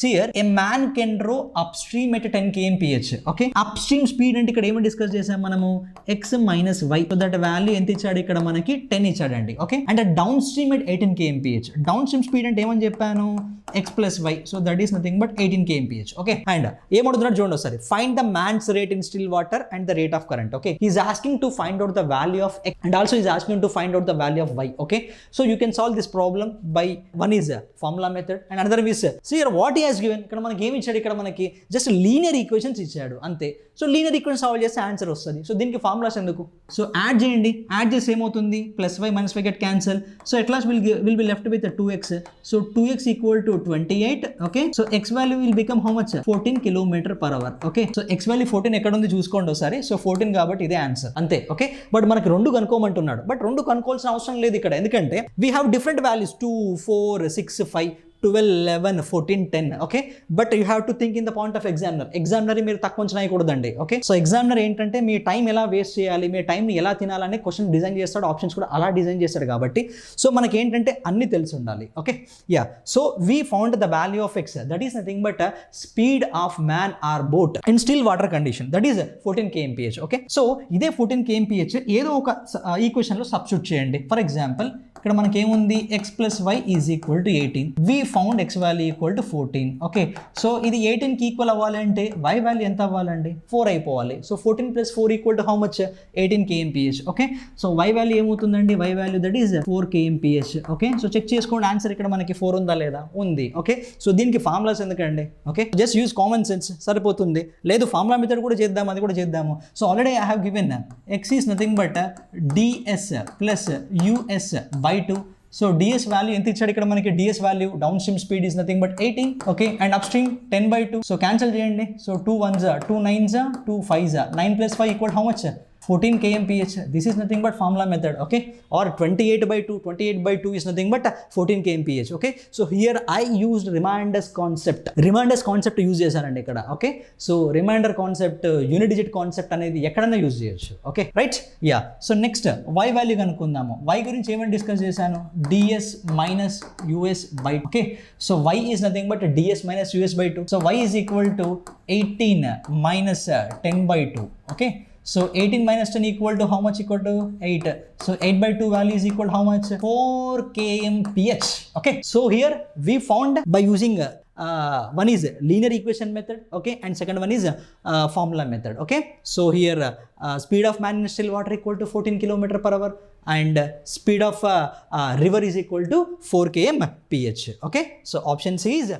See here, a man can row upstream at 10 kmph. Okay, upstream speed అంటే ఇక్కడ ఏమని discuss చేసాం మనము x minus y. So that value ఎంత ఇచ్చాడు ఇక్కడ మనకి 10 ఇచ్చాడండి. Okay, and downstream at 18 kmph. Downstream speed అంటే ఏమని చెప్పాను, x plus y. So that is nothing but 18 kmph. Okay, and ఏమడుతున్నాడు చూడండి ఒకసారి, find the man's rate in still water and the rate of current. Okay, is asking to find out the value of x and also is asking to find out the value of y. Okay, so you can solve this problem by one is formula method and another is so here what he has given. ఇక్కడ మనకి ఏమి ఇచ్చాడు, ఇక్కడ మనకి just linear equations ఇచ్చాడు అంతే. So linear equation solve చేస్తే answer వస్తుంది. సో దీనికి ఫార్ములాస్ ఎందుకు, సో యాడ్ చేయండి, యాడ్ చేస్తే ఏమవుతుంది, plus y minus y get cancel. So at last will be left with 2x. So 2x equal to 28. Okay, so x value will become how much, 14 km/h. Okay, so x value 14 ఎక్కడ ఉంది చూసుకోండి ఒకసారి. So 14 కాబట్టి ఇదే answer అంతే. Okay, but మనకి రెండు కనుక్కోమంటున్నాడు, but రెండు కనుక్కోవాల్సిన అవసరం లేదు ఇక్కడ, ఎందుకంటే we have different values 2, 4, 6, 5, 12, 11, 14, 10. Okay, but you have to think in the point of examiner మీరు తక్కువ అంచనా వేయకూడదండి. ఓకే, సో ఎగ్జామినర్ ఏంటంటే మీ టైం ఎలా వేస్ట్ చేయాలి, మీ టైంని ఎలా తినాలని క్వశ్చన్ డిజైన్ చేస్తాడు, ఆప్షన్స్ కూడా అలా డిజైన్ చేస్తాడు కాబట్టి సో మనకి ఏంటంటే అన్ని తెలిసి ఉండాలి. Okay, yeah, so we found the value of x, that is nothing but speed of man or boat in still water condition, that is 14 kmph. Okay, so ఇదే 14 kmph ఏదో ఒక ఈక్వేషన్లో సబ్స్టిట్యూట్ చేయండి. ఫర్ ఎగ్జాంపుల్ ఇక్కడ మనకి ఏముంది, x plus y is equal to 18. We found x value equal to 14. Okay, so ఇది 18కి ఈక్వల్ అవ్వాలంటే y వాల్యూ ఎంత అవ్వాలండి, 4 అయిపోవాలి. So 14 plus 4 equal to how much, 18 kmph. Okay, so y value ఏమవుతుందండి, y value that is 4 kmph. Okay, so check చేసుకోండి answer ఇక్కడ మనకి 4 ఉందా లేదా, ఉంది. ఓకే, సో దీనికి ఫార్ములాస్ ఎందుకండి, okay just use common sense సరిపోతుంది. లేదు ఫార్ములా మెథడ్ కూడా చేద్దాం, అది కూడా చేద్దాము. So already I have given x is nothing but ds plus us by 2. So ds value ఎంత ఇచ్చాడు ఇక్కడ మనకి, ds value downstream speed is nothing but 18. Okay, and upstream 10/2. So cancel చేయండి. So 2 1s 2 9s 2 5s 9 plus 5 equal how much, 14 kmph. This is nothing but formula method. Okay, or 28/2. 28/2 is nothing but 14 kmph. Okay, so here I used reminders concept use చేశానండి ఇక్కడ. Okay, so reminder concept, unit digit concept అనేది ఎక్కడైనా use చేయొచ్చు. Okay, right, yeah. So next y value కనుక్కుందాము. y గురించి ఏమని discuss చేశాను, ds minus us by 2. Okay, so y is nothing but ds minus us by 2. So y is equal to 18 minus 10/2. Okay, so 18 minus 10 equal to how much, equal to 8. So 8/2 value is equal to how much, 4 kmph. Okay, so here we found by using one is linear equation method. Okay, and second one is formula method. Okay, so here speed of man in still water equal to 14 km/h and speed of river is equal to 4 kmph. Okay, so option C is